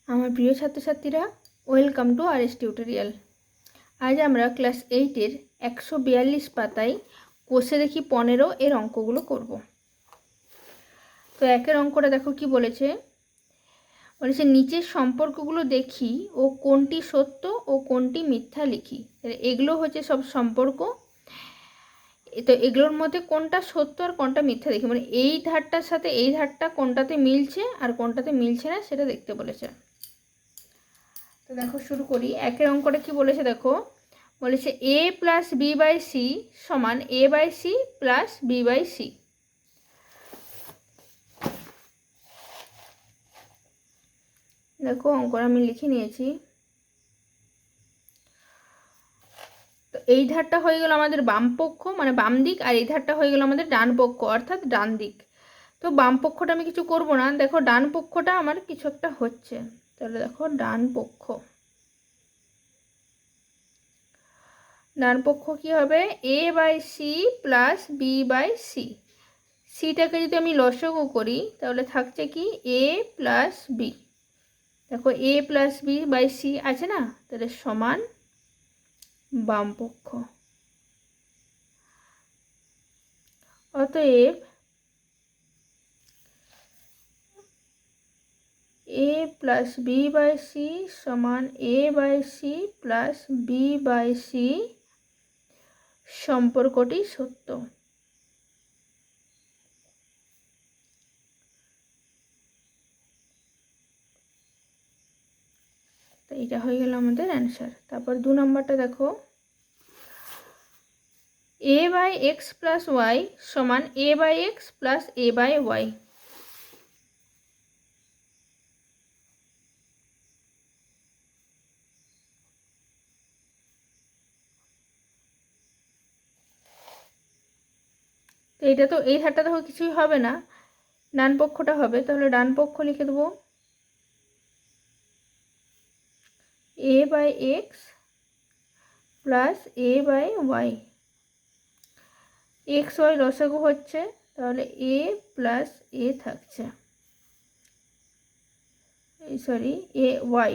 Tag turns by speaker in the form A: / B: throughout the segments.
A: আমার প্রিয় ছাত্রছাত্রীরা, ওয়েলকাম টু আরএস টিউটোরিয়াল। আজ আমরা ক্লাস 8-এর 142 পাতায় কোষে দেখি 15 এর অঙ্কগুলো করব। তো একের অঙ্কটা দেখো কি বলেছে, নিচের সম্পর্কগুলো দেখি ও কোনটি সত্য ও কোনটি মিথ্যা লিখি। এগুলো হচ্ছে সব সম্পর্ক। তো এগুলোর মধ্যে কোনটা সত্য আর কোনটা মিথ্যা দেখি, মানে এই ধারটার সাথে এই ধারটা কোনটাতে মিলছে আর কোনটাতে মিলছে না সেটা দেখতে বলেছে। তো দেখো শুরু করি। একের অঙ্কটা কি বলেছে দেখো, বলেছে a plus B by C সমান a by C plus B by C. দেখো অঙ্কটা আমি লিখে নিয়েছি। তো এই ধারটা হয়ে গেল আমাদের বাম পক্ষ, মানে বাম দিক, আর এই ধারটা হয়ে গেল আমাদের ডান পক্ষ অর্থাৎ ডান দিক। তো বাম পক্ষটা আমি কিছু করব না, দেখো ডান পক্ষটা আমার কিছু একটা হচ্ছে। তাহলে দেখো ডান পক্ষ কি হবে, a by C plus B by C. সিটাকে যদি আমি লসাগু করি তাহলে থাকছে কি a প্লাস বি। দেখো a plus B by C আছে না, তাহলে সমান বাম পক্ষ। অতএব a plus B by C সমান a by C plus B by C সম্পর্কটি সত্য। তো এটা হয়ে গেল আমাদের অ্যান্সার। তারপর 2 নম্বরটা দেখো, a by X plus Y সমান a by X plus a by Y. তো এটা তো এই ধারটা দেখো কিছুই হবে না, ডান পক্ষটা হবে। তাহলে ডান পক্ষ লিখে দেবো a by X plus a by Y. X Y লসাগু হচ্ছে, তাহলে a প্লাস a থাকছে, sorry a Y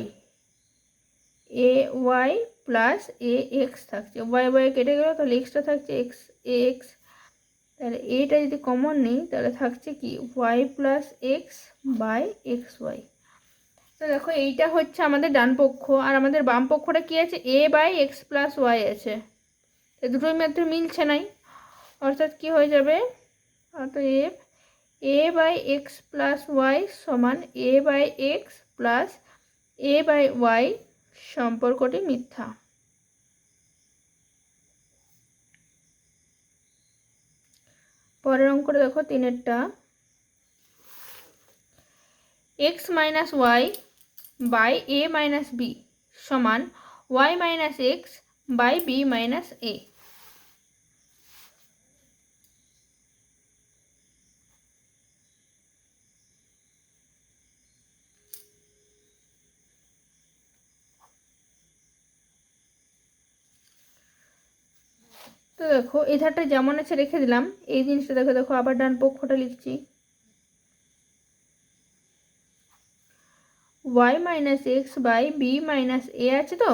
A: plus a X থাকছে। ওয়াই ওয়াই কেটে গেল, তাহলে এক্সটা থাকছে এক্স এ এক্স। তাহলে এটা যদি কমন নিই তাহলে থাকছে কি Y plus X by X Y. তো দেখো এইটা হচ্ছে আমাদের ডান পক্ষ, আর আমাদের বাম পক্ষটা কি আছে, a by X plus Y আছে। দুটোই মধ্যে মিলছে নাই, অর্থাৎ কি হয়ে যাবে, অতএব a by X plus Y সমান a by X plus a by Y সম্পর্কটি মিথ্যা। পরের অঙ্কটা দেখো 3-এরটা, X minus Y by A minus B সমান Y minus X by B minus A. তো দেখো এই ধারটা যেমন আছে রেখে দিলাম, এই জিনিসটা দেখো দেখো আবার ডান পক্ষটা লিখছি Y minus X by B minus A আছে। তো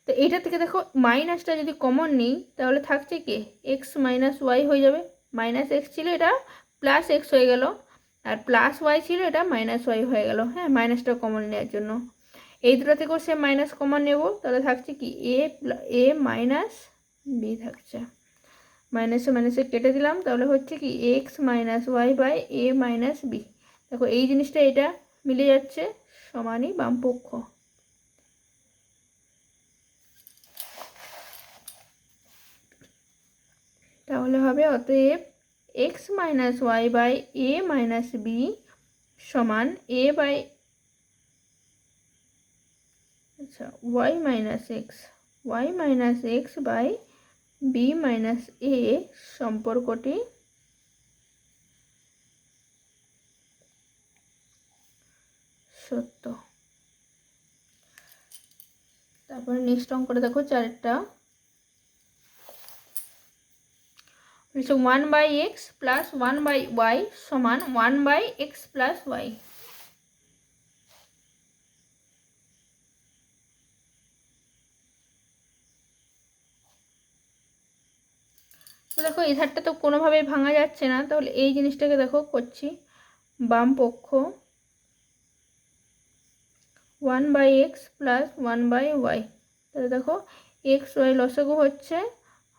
A: তো এটা থেকে দেখো মাইনাসটা যদি কমন নিই তাহলে থাকছে কি এক্স মাইনাস ওয়াই হয়ে যাবে। মাইনাস এক্স ছিল, এটা প্লাস এক্স হয়ে গেল, আর প্লাস ওয়াই ছিল, এটা মাইনাস ওয়াই হয়ে গেল। হ্যাঁ, মাইনাসটা কমন নেওয়ার জন্য এই দুটো থেকেও সে মাইনাস কমন নেব, তাহলে থাকছে কি এ মাইনাস বি থাকছে। মাইনাসে মাইনাসে কেটে দিলাম, তাহলে হচ্ছে কি X minus Y by A minus B. দেখো এই জিনিসটা এটা মিলে যাচ্ছে, সমানই বাম পক্ষ। তাহলে হবে অতএব X minus Y by A minus B সমান A by Y minus X by B minus A সম্পর্কটি সত্য। তারপরে নেক্সট অঙ্কটা দেখো 4-টা, বলছে 1 by X plus 1 by Y সমান 1 বাই এক্স প্লাস ওয়াই। তো দেখো এই ধারটা তো কোনোভাবেই ভাঙা যাচ্ছে না, তাহলে এই জিনিসটাকে দেখো করছি, বাম পক্ষ 1/x প্লাস 1/y। তাহলে দেখো এক্স ওয়াই লসাগু হচ্ছে,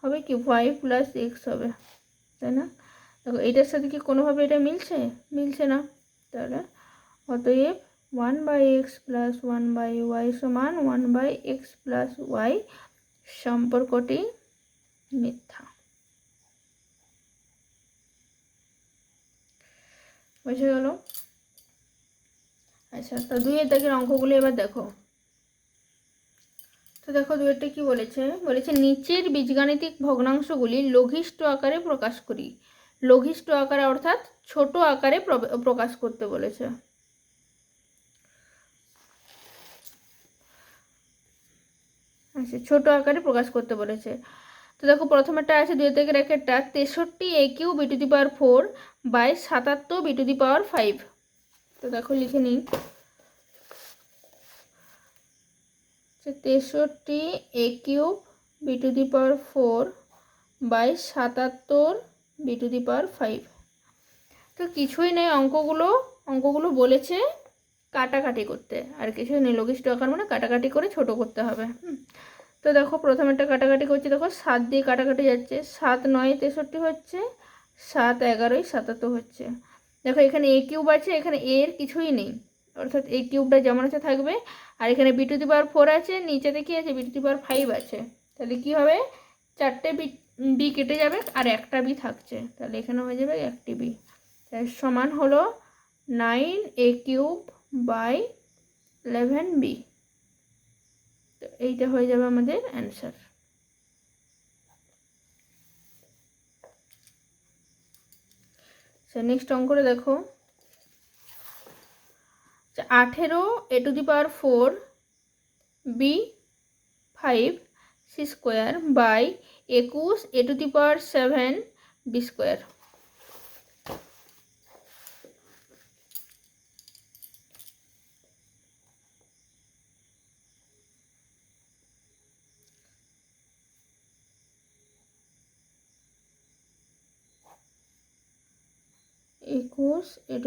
A: হবে কি y প্লাস এক্স হবে, তাই না? দেখো এইটার সাথে কি কোনোভাবে এটা মিলছে না। তাহলে অতএব 1/x প্লাস 1/y সমান 1/x প্লাস y সম্পর্কটি মিথ্যা। বুঝে গেল? আচ্ছা, তো 2-এর দাগের অঙ্কগুলো এবার দেখো। তো দেখো 2-এরটা কি বলেছে নিচের বীজগাণিতিক ভগ্নাংশগুলি লঘিষ্ঠ আকারে প্রকাশ করি। লঘিষ্ঠ আকারে অর্থাৎ ছোট আকারে প্রকাশ করতে বলেছে। আচ্ছা, ছোট আকারে প্রকাশ করতে বলেছে। তো দেখো প্রথমেরটা আছে 2 থেকে রেখেটা 63 a³ b⁴ / 77 b⁵। তো দেখো লিখে নিই, 63 a³ b⁴ / 77 b⁵। তো কিছুই নেই, অঙ্কগুলো বলেছে কাটাকাটি করতে, আর কিছুই নেই। লঘিষ্ঠ আকার মানে কাটাকাটি করে ছোট করতে হবে। তো দেখো প্রথমেরটা কাটাকাটি করছি, দেখো 7 দিয়ে কাটাকাটি যাচ্ছে, 7 9 63 হচ্ছে, 7 11 77 হচ্ছে। দেখো এখানে a³ আছে, এখানে a এর কিছুই নেই, অর্থাৎ a³ যেমন আছে থাকবে। আর এখানে b⁴ আছে, নিচেতে কি আছে b⁵ আছে। তাহলে কি হবে, 4টে বি কেটে যাবে আর একটা বি থাকছে, তাহলে এখানে হয়ে যাবে একটি বি। তাই সমান হলো 9a³ / 11b। তো এইটা হয়ে যাবে আমাদের অ্যান্সার। নেক্সট অঙ্কটা দেখো, 18 a⁴ b⁵ c² / 21 a⁷ b²। a⁷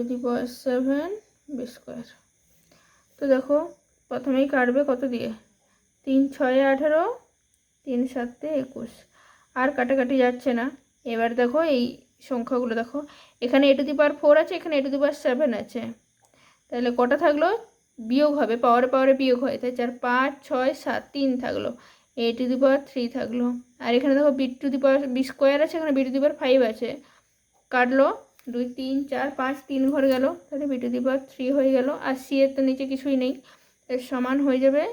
A: b²। তো দেখো প্রথমেই কাটবে কত দিয়ে, 3 6 18, 3 7 21, আর কাটাকাটি যাচ্ছে না। এবার দেখো এই সংখ্যাগুলো দেখো, এখানে a⁴ আছে, এখানে a⁷ আছে, তাহলে কটা থাকলো, বিয়োগ হবে, পাওয়ারে বিয়োগ হয়, তাই 4 5 6 7 3 থাকলো, a⁴ থাকলো। আর এখানে দেখো b² আছে, এখানে b⁵ আছে, কাটলো 2 3 4 5, 3 ঘর গেল, তাহলে b⁵ হয়ে গেল। আর c এর তো নিচে কিছুই নেই, এর সমান হয়ে যাবে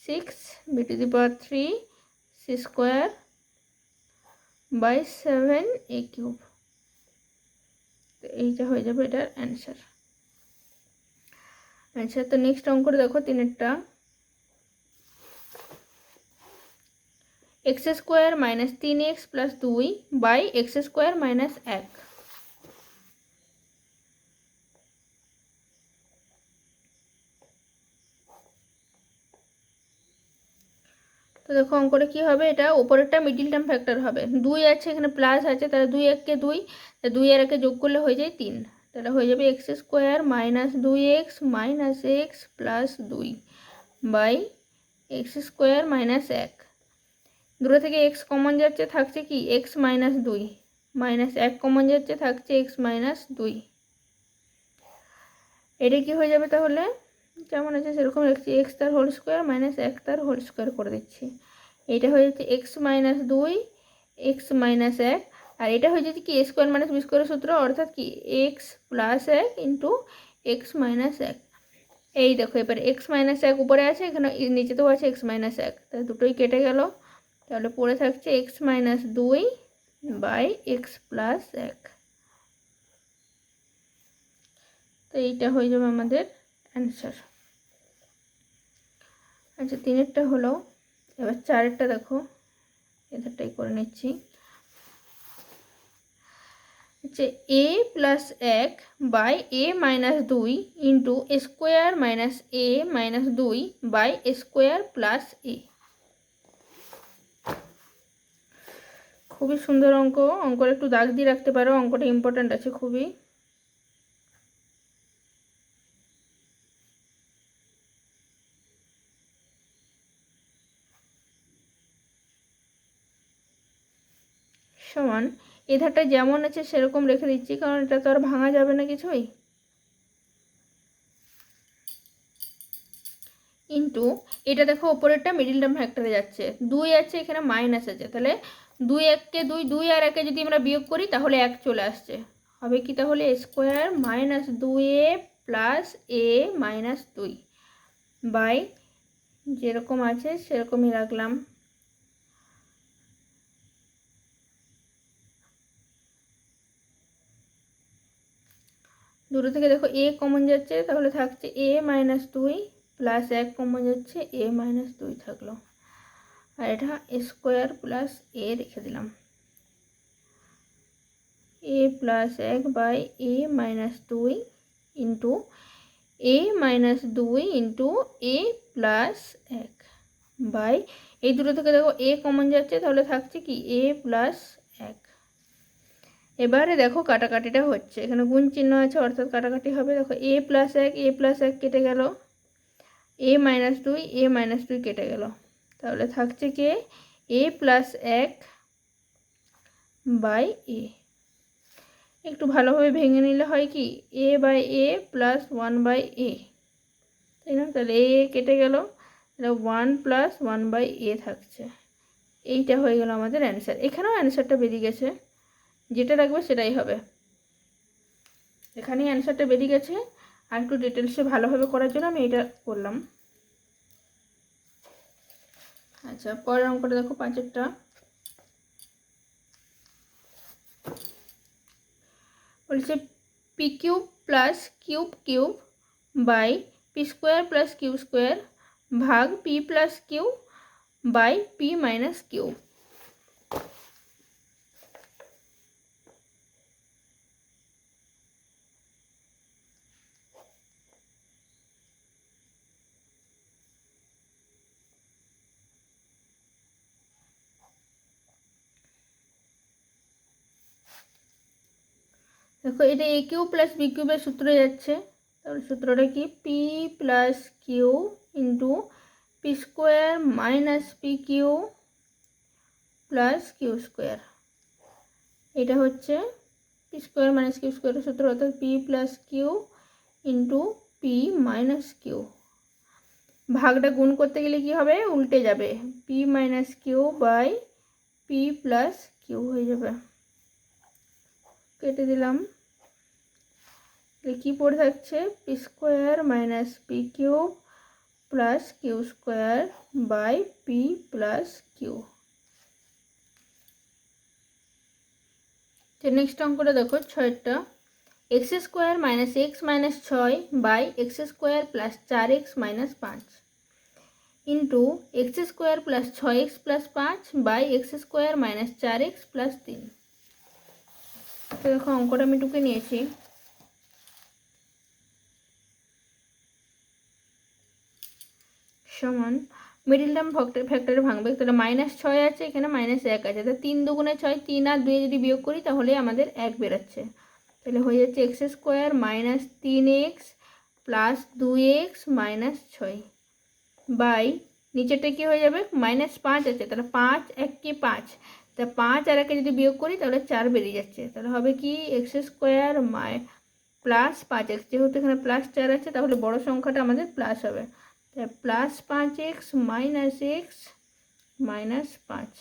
A: 6 b⁵ c² / 7 a³। তো এইটা হয়ে যাবে এটার অ্যান্সার। আচ্ছা, তো নেক্সট অঙ্কটা দেখো 3-এরটা, x² - 3x + 2 / x² - 1। তো দেখো অঙ্কটা কী হবে, এটা ওপরেরটা মিডিল টার্ম ফ্যাক্টর হবে, 2 আছে এখানে প্লাস আছে, তাহলে 2 1 2, 2 আর 1 যোগ করলে হয়ে যায় 3, তাহলে হয়ে যাবে x² - 2x - x + 2 / x² - 1। দূরে থেকে x কমন যাচ্ছে, থাকছে কি x - 2, -1 কমন যাচ্ছে, থাকছে x - 2। এটা কি হয়ে যাবে তাহলে, যেমন আছে সেরকম লিখছি, x² - 1 তার হোল স্কোয়ার করে দিচ্ছি। এটা হয়ে যাচ্ছে x - 2 x - 1, আর এটা হয়ে যাচ্ছে কি a² - b² সূত্র, অর্থাৎ কি x + 1 × x - 1। এই দেখো এবার x - 1 উপরে আছে, এখানে নিচেতেও আছে x - 1, তাহলে দুটোই কেটে গেল, তাহলে পড়ে থাকছে x - 2 / x + 1। তো এইটা হয়ে যাবে আমাদের অ্যান্সার। আচ্ছা, 3-এরটা হলো, এবার 4-এরটা দেখো, এদেরটাই করে নিচ্ছি। হচ্ছে a + 1 / a - 2 × a² - a - 2 / a² + a। খুবই সুন্দর অঙ্ক, অঙ্কটা একটু দাগ দিয়ে রাখতে পারো, অঙ্কটা ইম্পর্ট্যান্ট আছে খুবই। সমান এ ধারটা যেমন আছে সেরকম রেখে দিচ্ছি, কারণ এটা তো আর ভাঙা যাবে না কিছুই। ইন্টু এটা দেখো ওপরেরটা মিডিল টার্ম ফ্যাক্টরে যাচ্ছে, 2 আছে এখানে মাইনাস আছে, তাহলে 2 এককে 2, 2 আর একে যদি আমরা বিয়োগ করি তাহলে 1 চলে আসছে। হবে কি তাহলে square minus 2a plus a minus 2 by যেরকম আছে সেরকমই রাখলাম। দুটো থেকে দেখো a কমন যাচ্ছে, তাহলে থাকছে a মাইনাস 2 প্লাস 1 কমন যাচ্ছে a মাইনাস 2 থাকলো, আর এটা স্কোয়ার প্লাস a রেখে দিলাম। a plus 1 by a minus 2 into a minus 2 into a plus 1 by এই দুটো থেকে দেখো a কমন যাচ্ছে, তাহলে থাকছে কি a প্লাস 1। এবারে দেখো কাটাকাটিটা হচ্ছে, এখানে গুণ চিহ্ন আছে অর্থাৎ কাটাকাটি হবে। দেখো a প্লাস 1 কেটে গেল, a মাইনাস 2 কেটে গেল, তাহলে থাকছে কি a প্লাস 1 বাই a। একটু ভালোভাবে ভেঙে নিলে হয় কি a by a plus 1 by a, তাই না? তাহলে a কেটে গেল, তাহলে 1 প্লাস 1 বাই a থাকছে। এইটা হয়ে গেল আমাদের অ্যান্সার। এখানেও অ্যান্সারটা বেরিয়ে গেছে, যেটা রাখবে সেটাই হবে। এখানেই অ্যান্সারটা বেরিয়ে গেছে, আর একটু ডিটেলসে ভালোভাবে করার জন্য আমি এটা করলাম। আচ্ছা, পরের অঙ্কটা দেখো 5-এরটা। বলছে P cube plus cube by P square plus Q square ভাগ P plus Q by P minus Q. দেখো এটা এ কিউ প্লাস বি কিউবের সূত্রে যাচ্ছে, তাহলে সূত্রটা কি P plus Q into P square minus P Q plus Q square. এটা হচ্ছে পি স্কোয়ার মাইনাস কিউ স্কোয়ারের সূত্র, অর্থাৎ P plus Q into P minus Q. ভাগটা গুণ করতে গেলে কি হবে, উল্টে যাবে, P minus Q by P plus Q হয়ে যাবে। কেটে দিলাম, কি পড়ে থাকছে P square minus P Q plus Q square by P plus Q. Next অঙ্কটা দেখো 6-টা। X square minus X minus 6 by X square plus 4x minus 5 into X square plus 6x plus 5 by X square minus 4x plus 3। তো দেখো অঙ্কটা আমি টুকে নিয়েছি। সমান middle term ফ্যাক্টরে ভাঙবে, তাহলে -6 আছে, এখানে -1 আছে, তাহলে 3 দুগুণে 6, 3 আর 2 যদি বিয়োগ করি তাহলে আমাদের 1 বেরোচ্ছে, তাহলে হয়ে যাচ্ছে X square minus 3x plus 2x minus 6 by নিচেরটা কি হয়ে যাবে -5 আছে, তাহলে 5 1 5, তা 5 আর 1 যদি বিয়োগ করি তাহলে 4 বেরিয়ে যাচ্ছে, তাহলে হবে কি এক্স স্কোয়ার প্লাস 5x, যেহেতু এখানে প্লাস 4 আছে তাহলে বড় সংখ্যাটা আমাদের প্লাস হবে, plus 5x minus X minus 5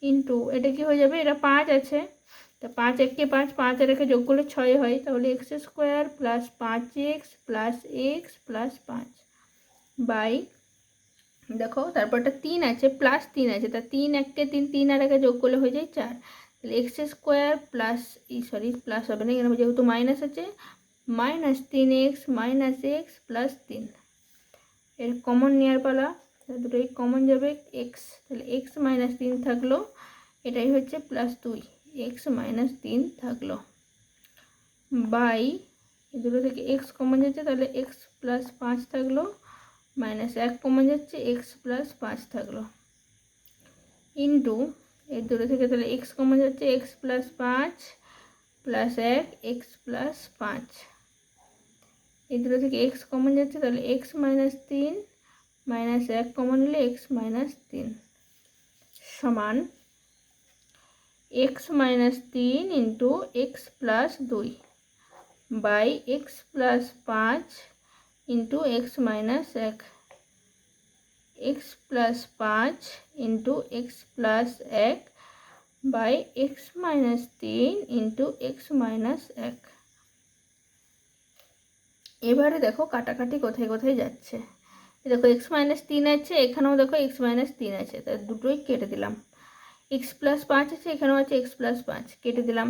A: into এটা কি হয়ে যাবে, এটা 5 আছে, তা 5 1 5, 5 আর 1 যোগ করলে 6 হয়, তাহলে X square plus 5x plus X plus 5 by দেখো তারপরটা 3 আছে প্লাস 3 আছে, তা 3 1 3, 3 আর 1 যোগ করলে হয়ে যায় 4, তাহলে এক্স স্কোয়ার প্লাস প্লাস হবে না এখানে যেহেতু মাইনাস আছে, minus 3x minus x plus 3। এর কমন নেওয়ার পালা, দুটোই কমন যাবে এক্স, তাহলে এক্স মাইনাস 3 থাকলো, এটাই হচ্ছে প্লাস 2, এক্স মাইনাস 3 থাকলো বাই দুটো থেকে এক্স কমন যাচ্ছে, তাহলে এক্স প্লাস 5 থাকলো, মাইনাস 1 কমন যাচ্ছে, এক্স প্লাস 5 থাকলো ইন্টু এই দুটো থেকে তাহলে এক্স কমন যাচ্ছে, X plus 5 plus 1 X plus 5। এই দুটো থেকে এক্স কমন যাচ্ছে, তাহলে এক্স মাইনাস 3 মাইনাস 1 কমন নিলে এক্স মাইনাস 3 সমান X minus 3 into X plus 2 by X plus 5 into X minus 1, X plus 5 into X plus 1 by X minus 3 into X minus 1। এবারে দেখো কাটাকাটি কোথায় কোথায় যাচ্ছে। দেখো এক্স মাইনাস 3 আছে, এখানেও দেখো এক্স মাইনাস 3 আছে, তাই দুটোই কেটে দিলাম। এক্স প্লাস 5 আছে, এখানেও আছে এক্স প্লাস 5, কেটে দিলাম।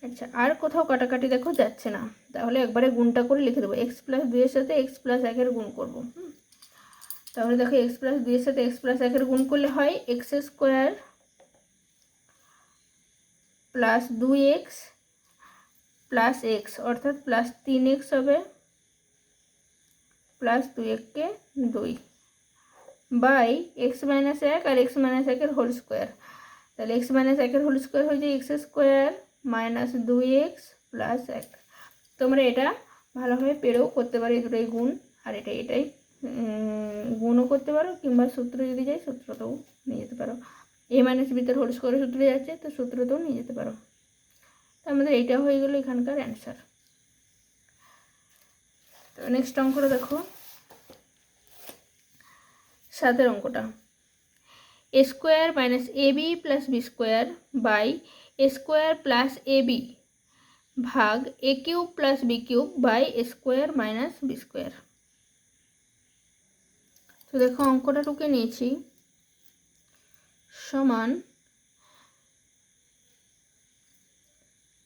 A: আচ্ছা, আর কোথাও কাটাকাটি দেখো যাচ্ছে না, তাহলে একবারে গুণটা করে লিখে দেবো। এক্স প্লাস 2 এর সাথে এক্স প্লাস 1 গুণ করবো। তাহলে দেখো এক্স প্লাস 2 এর সাথে এক্স প্লাস 1 গুণ করলে হয় X square plus 2x plus X, অর্থাৎ প্লাস 3x হবে, প্লাস 2কে 2 বাই এক্স মাইনাস 1 আর এক্স মাইনাস 1 হোল স্কোয়ার। তাহলে এক্স মাইনাস 1 হোল স্কোয়ার হয়ে যায় x square minus 2x plus 1। তোমরা এটা ভালোভাবে পেরেও করতে পারো, এই দুটোই গুণ, আর এটাই গুণও করতে পারো, কিংবা সূত্র যদি যাই সূত্রতেও নিয়ে যেতে পারো। এ মাইনাস বিতের হোল স্কোয়ারের সূত্রে যাচ্ছে, তো সূত্রতেও নিয়ে যেতে পারো। তো আমাদের এইটা হয়ে গেল এখানকার অ্যান্সার। তো নেক্সট অঙ্কটা দেখো, 7 অঙ্কটা। A square minus a b plus b square by a square plus a b ভাগ a cube plus b cube by a square minus b square. তো দেখো অঙ্কটা টুকে নিয়েছি, সমান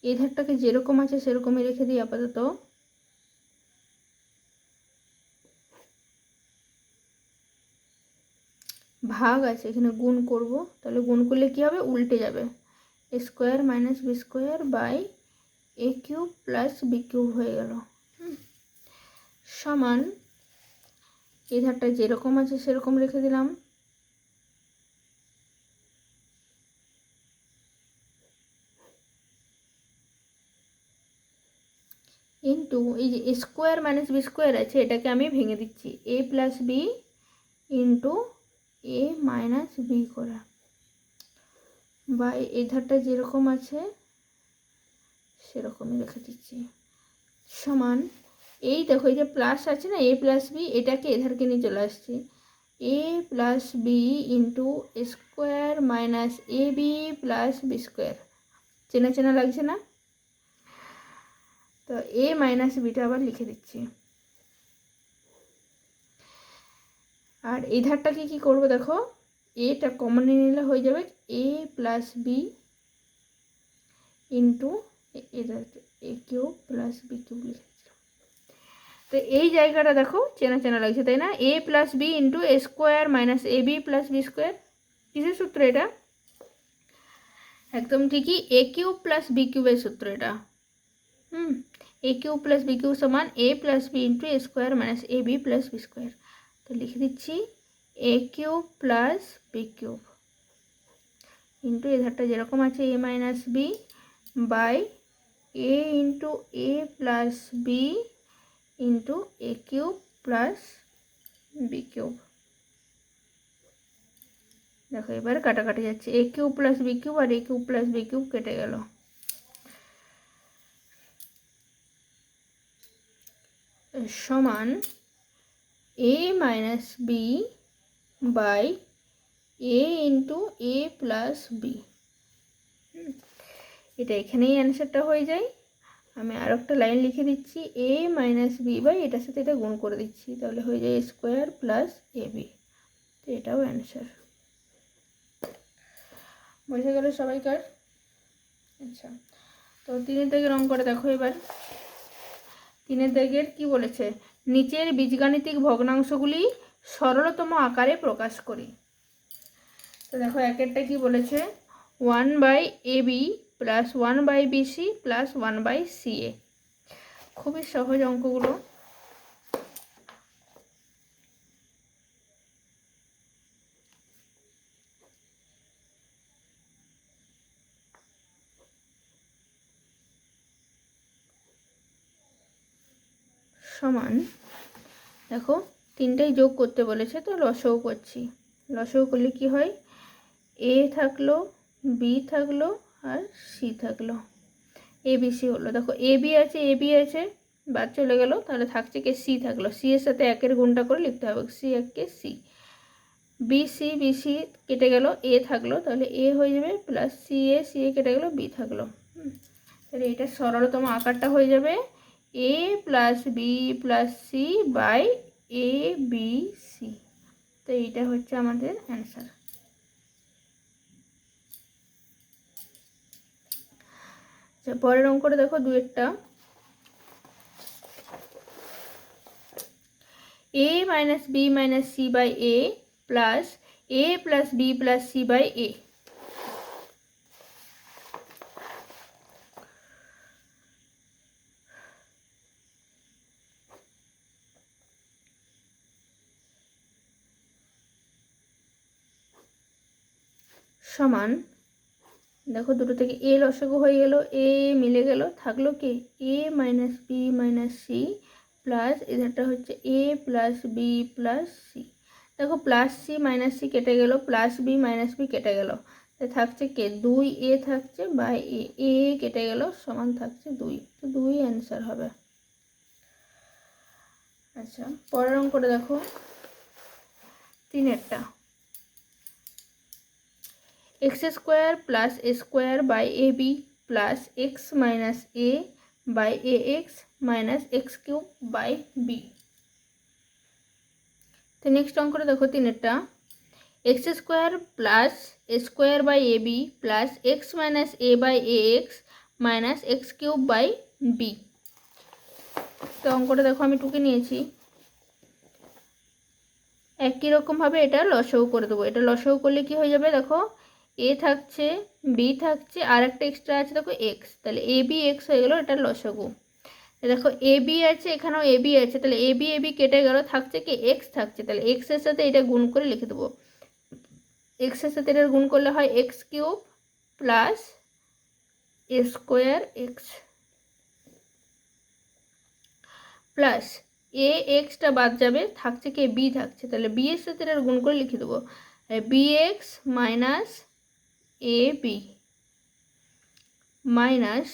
A: এই ধারটাকে যেরকম আছে সেরকমই রেখে দিই আপাতত। ভাগ আছে, এখানে গুণ করব, তাহলে গুণ করলে কি হবে, উল্টে যাবে। A square minus b square by a cube plus b cube হয়ে গেল, সমান এই ধারটা যেরকম আছে সেরকম রেখে দিলাম, ইন্টু এই যে স্কোয়ার মাইনাস বি স্কোয়ার আছে, এটাকে আমি ভেঙে দিচ্ছি, এ প্লাস বি ইন্টু এ মাইনাস বি করে, বাই এই ধারটা যেরকম আছে সেরকমই রেখে দিচ্ছি, সমান এই দেখো এই যে প্লাস আছে না, এ প্লাস বি, এটাকে এধারকে নিয়ে চলে আসছি, a plus b into square minus a b plus b square. চেনা চেনা লাগছে না? তো এ মাইনাস বিটা আবার লিখে দিচ্ছি, আর এই ধারটাকে কি করব দেখো, এটা কমন নিয়ে নিলে হয়ে যাবে a plus b into a cube plus b cube লিখেছিলাম। তো এই জায়গাটা দেখো চেনা চেনা লাগছে, তাই না? এ plus b into a square minus a b plus b square, কিসের সূত্র এটা? একদম ঠিকই, এ কিউব প্লাস বি কিউবের সূত্র এটা। A cube plus b cube সমান a plus b into a square minus a b plus b square. তো লিখে দিচ্ছি a cube plus b cube into এই ধারটা যেরকম আছে a minus b by A into A plus b into a cube plus b cube. দেখো এবার কাটাকাটি যাচ্ছে, a cube plus b cube আর a cube plus b cube কেটে গেল, সমান a minus b by A into A plus B. এটা এখানেই অ্যান্সারটা হয়ে যায়। আমি আর একটা লাইন লিখে দিচ্ছি, এ মাইনাস বি বাই এটার সাথে এটা গুণ করে দিচ্ছি, তাহলে হয়ে যায় স্কোয়ার প্লাস এ বি। তো এটাও অ্যান্সার। বোঝা গেল সবাইকার? আচ্ছা, তো 3 দাগের অঙ্কটা দেখো এবার। 3 দাগের কি বলেছে, নিচের বীজগাণিতিক ভগ্নাংশগুলি সরলতম আকারে প্রকাশ করি। তো দেখো একেরটা কি বলেছে, 1/ab plus 1/bc plus 1/ca। খুবই সহজ অঙ্কগুলো। সমান, দেখো তিনটেই যোগ করতে বলেছে তো লসাগু করছি। লসাগু করলে কি হয়, এ থাকলো, বি থাকলো আর সি থাকলো, এ বি সি হলো। দেখো এ বি আছে, এ বি আছে, বাদ চলে গেল, তাহলে থাকছে কি সি থাকলো। সি এর সাথে একের গুণটা করে লিখতে হবে, সি একে সি। বি সি কেটে গেল, এ থাকলো, তাহলে এ হয়ে যাবে প্লাস সি এ কেটে গেল, বি থাকলো। তাহলে এটা সরলতম আকারটা হয়ে যাবে a plus b plus c by a b c. তো এইটা হচ্ছে আমাদের অ্যান্সার। আচ্ছা, পরের অঙ্কটা দেখো, দুয়েরটা। a minus b minus c by a plus b plus c by a। সমান, দেখো দুটো থেকে এ লসাগু হয়ে গেল, এ মিলে গেল, থাকলো কি a minus b minus c plus এধারটা হচ্ছে a plus b plus c. দেখো প্লাস সি মাইনাস সি কেটে গেল, প্লাস বি মাইনাস বি কেটে গেল, থাকছে কে 2a থাকছে বাই এ, এ কেটে গেল, সমান থাকছে 2। তো 2 অ্যান্সার হবে। আচ্ছা, পরের অঙ্কটা দেখো, তিনেরটা। x square plus a square by a b plus x minus a by a x minus x cube by b. তো নেক্সট অঙ্কটা দেখো, তিনেরটা। X square plus a square by a b plus x minus a by a x minus x cube by b. তো অঙ্কটা দেখো আমি টুকে নিয়েছি। একই রকমভাবে এটা লসাগু করে দেবো। এটা লসাগু করলে কি হয়ে যাবে, দেখো এ থাকছে, বি থাকছে, আর একটা এক্সট্রা আছে দেখো এক্স, তাহলে এ বি এক্স হয়ে গেল এটা লসাগু। দেখো এ বি আছে, এখানেও এ বি আছে, তাহলে এ বি কেটে গেল, থাকছে কি এক্স থাকছে, তাহলে এক্সের সাথে এটা গুণ করে লিখে দেবো। এক্সের সাথে এটা গুণ করলে হয় x cube plus a square x plus A extra বাদ যাবে, থাকছে কি বি থাকছে, তাহলে বি এর সাথে এটা গুণ করে লিখে দেবো B x minus a B minus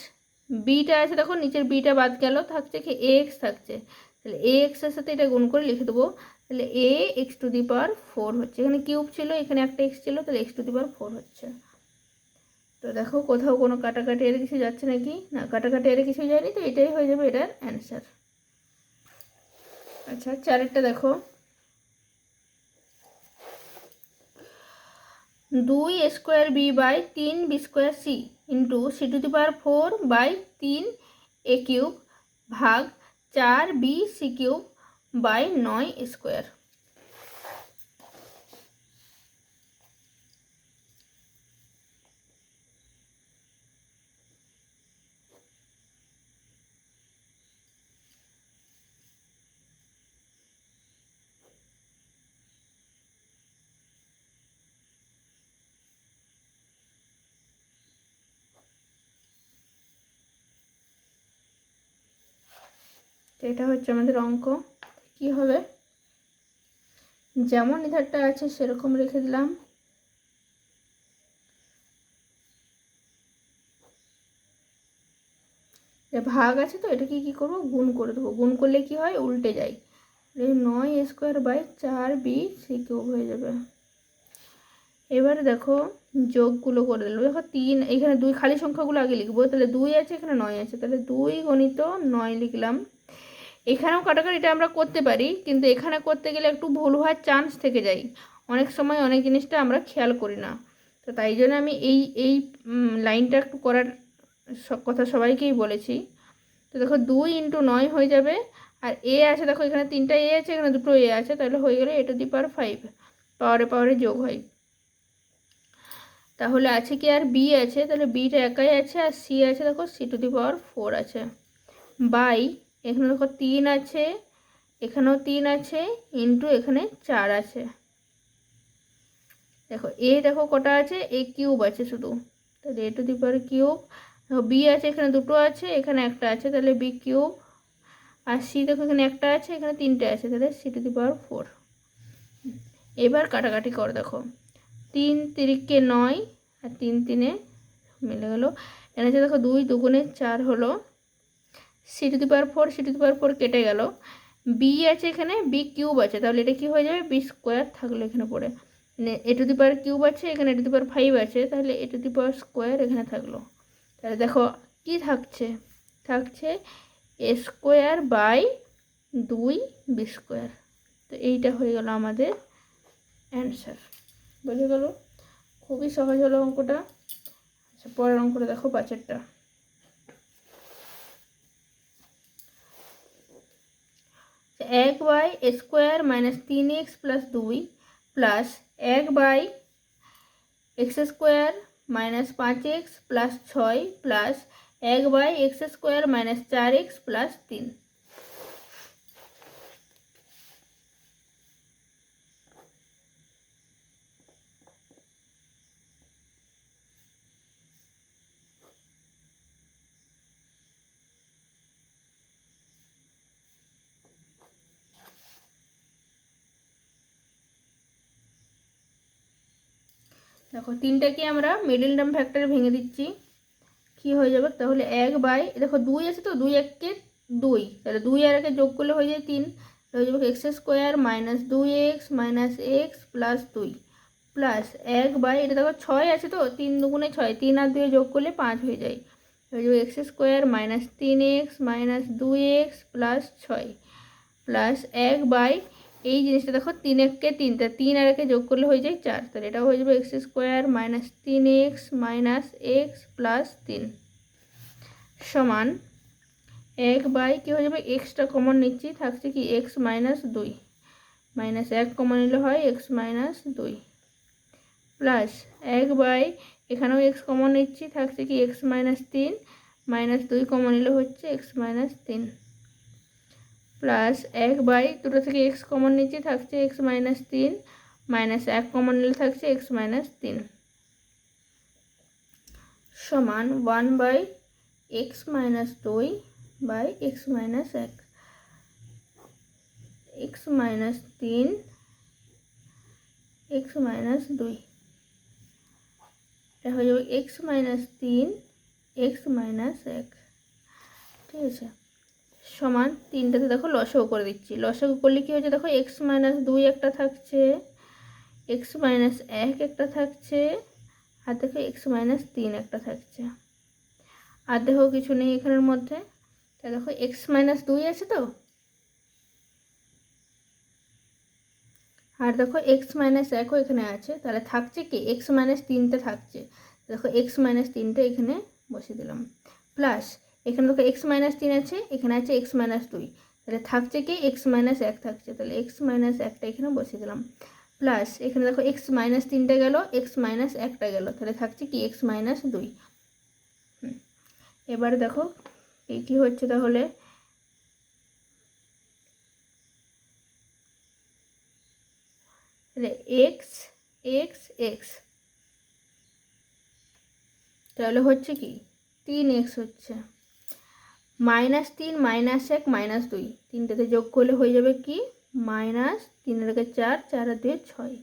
A: beta আছে, দেখো নিচের বিটা বাদ গেল, থাকছে কি এ এক্স থাকছে, তাহলে এ এক্সের সাথে এটা গুণ করে লিখে দেবো, তাহলে এ এক্স টু দি পাওয়ার 4 হচ্ছে। এখানে কিউব ছিল, এখানে একটা এক্স ছিল, তাহলে এক্স টু দি পাওয়ার 4 হচ্ছে। তো দেখো কোথাও কোনো কাটাকাটি এর কিছু যাচ্ছে নাকি, না কাটাকাটি এর কিছু যায়নি, তো এটাই হয়ে যাবে এটার অ্যান্সার। আচ্ছা, চারেরটা দেখো, 2 square B by 3 B square C into C to the power 4 by 3 A cube ভাগ 4 B C cube by 9 square. তো এটা হচ্ছে আমাদের অঙ্ক। কি হবে, যেমন ইধারটা আছে সেরকম রেখে দিলাম, ভাগ আছে তো এটাকে কি করব, গুণ করে দেবো। গুণ করলে কি হয়, উল্টে যায়, 9 square by 4 B C cube হয়ে যাবে। এবারে দেখো যোগগুলো করে দিল, দেখো 3, এখানে 2 খালি সংখ্যাগুলো আগে লিখবো, তাহলে 2 আছে, এখানে 9 আছে, তাহলে 2 গণিত 9 লিখলাম। এখানেও কাটাকাটিটা আমরা করতে পারি, কিন্তু এখানে করতে গেলে একটু ভুল হওয়ার চান্স থেকে যায়, অনেক সময় অনেক জিনিসটা আমরা খেয়াল করি না। তো তাই জন্য আমি এই লাইনটা একটু করার কথা সবাইকেই বলেছি। তো দেখো 2 × 9 হয়ে যাবে, আর এ আছে, দেখো এখানে 3টা এ আছে, এখানে 2টো এ আছে, তাহলে হয়ে গেলে এ টু দি পাওয়ার 5, পাওয়ারে যোগ হয়। তাহলে আছে কি, আর বি আছে, তাহলে বিটা একাই আছে, আর সি আছে, দেখো সি টু দি পাওয়ার 4 আছে, বাই এখানে দেখো 3 আছে, এখানেও 3 আছে, ইন্টু এখানে 4 আছে। দেখো দেখো কটা আছে, এ কিউব আছে শুধু, তাহলে এ টু দি পাওয়ার কিউব। দেখো বি আছে, এখানে 2টো আছে, এখানে একটা আছে, তাহলে বি কিউব আর সি দেখো এখানে একটা আছে, এখানে তিনটে আছে, তাহলে c⁴। এবার কাটাকাটি কর, দেখো 3 তিরিকে 9 আর 3 3 মিলে গেল। এখানে আছে দেখো 2 2 4 হলো c⁴ কেটে গেল। বি আছে এখানে, বি কিউব আছে, তাহলে এটা কি হয়ে যাবে, বি স্কোয়ার থাকলো এখানে পড়ে। a⁴ আছে, এখানে a⁵ আছে, তাহলে a² এখানে থাকলো। তাহলে দেখো কি থাকছে, থাকছে a²/2b²। তো এইটা হয়ে গেল আমাদের অ্যান্সার। বুঝে গেল, খুবই সহজ হলো অঙ্কটা। আচ্ছা, পরের অঙ্কটা দেখো, 5-এরটা। 1/² - 3x + 2 plus 1/x² - 5x + 6 plus 1/x² - 4x + 3। দেখো তিনটাকে আমরা মিডল টার্ম ফ্যাক্টরে ভেঙে দিচ্ছি, কি হয়ে যাবে তাহলে দেখো 2 আছে, তো 2 1 2, তাহলে 2 আর 1 যোগ করলে হয়ে যায় 3, হয়ে যাবে x² - 2x - x + 2 প্লাস এটা দেখো 6 আছে, তো 3 2 6, 3 আর 2 যোগ করলে 5 হয়ে যায়, হয়ে যাবে x² - 3x - 2x + 6 প্লাস এই জিনিসটা দেখো 3 1 3, তা 3 আর 1 যোগ করলে হয়ে যায় 4, তাহলে এটা হয়ে যাবে x² - 3x - x + 3 সমান কি হয়ে যাবে, এক্সটা কমন নিচ্ছি, থাকছে কি x - 2 -1 কমন নিলে হয় x - 2 প্লাস এখানেও x কমন নিচ্ছি, থাকছে কি x - 3 -2 কমন নিলে হচ্ছে x - 3 প্লাস দুটো থেকে x কমন নিচ্ছি, থাকছে x - 3 -1 কমন নিলে থাকছে x - 3 সমান 1/x - 2/x - 1 x - 3 x - 2, এটা হয়ে যাবে x - 3 x - 1, ঠিক আছে, সমান 3টাতে দেখো লসাগু করে দিচ্ছি। লসাগু করলে কি হচ্ছে, দেখো x - 2 একটা থাকছে, x - 1 একটা থাকছে, আর দেখো x - 3 একটা থাকছে, আর দেখো কিছু নেই এখানের মধ্যে। তা দেখো x - 2 আছে, তো আর দেখো x - 1ও এখানে আছে, তাহলে থাকছে কি x - 3টা থাকছে, দেখো x - 3টা এখানে বসিয়ে দিলাম, প্লাস এখানে দেখো x - 3 আছে, এখানে আছে x - 2, তাহলে থাকছে কি x - 1 থাকছে, তাহলে x - 1টা এখানে বসিয়ে দিলাম, প্লাস এখানে দেখো x - 3টা গেল, x - 1টা গেল, তাহলে থাকছে কি x - 2। এবারে দেখো কি হচ্ছে, তাহলে x x x, তাহলে হচ্ছে কি 3x হচ্ছে, -3 -1 -2, তিনটাতে যোগ করলে হয়ে যাবে কি -3 আর 4, 4 আর 2 6,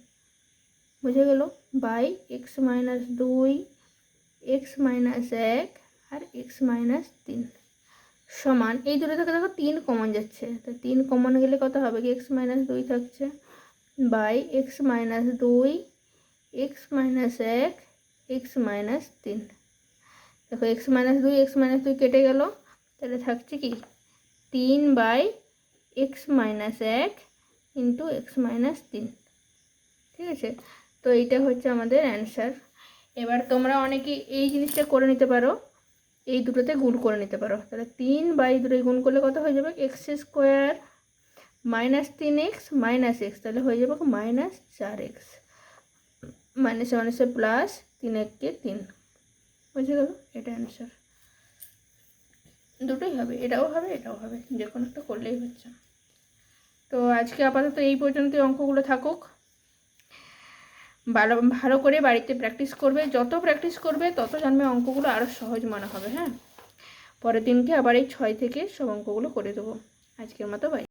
A: বুঝে গেল, বাই x - 2 x - 1 আর x - 3 সমান, এই দুটো থেকে দেখো 3 কমন যাচ্ছে, তো 3 কমন গেলে কত হবে কি x - 2 থাকছে, বাই x - 2 x - 1 x - 3, দেখো x - 2 x - 2 কেটে গেল, তাহলে থাকছে কি 3/x - 1 ইন্টু x - 3, ঠিক আছে। তো এইটা হচ্ছে আমাদের অ্যান্সার। এবার তোমরা অনেকে এই জিনিসটা করে নিতে পারো, এই দুটোতে গুণ করে নিতে পারো, তাহলে 3/2 গুণ করলে কত হয়ে যাবে, x² - 3x - x, তাহলে হয়ে যাবে -4x, -1 প্লাস 3 1 3, বুঝে গেল, এটা অ্যান্সার। দুটোই হবে, এটাও হবে এটাও হবে, যে কোনো একটা করলেই হচ্ছে। তো আজকে আপাতত এই পর্যন্ত অঙ্কগুলো থাকুক, ভালো ভালো করে বাড়িতে প্র্যাকটিস করবে, যত প্র্যাকটিস করবে তত জানবে অঙ্কগুলো আরও সহজ মনে হবে। হ্যাঁ, পরের দিনকে আবার এই 6 থেকে সব অঙ্কগুলো করে দেবো। আজকের মতো বাই।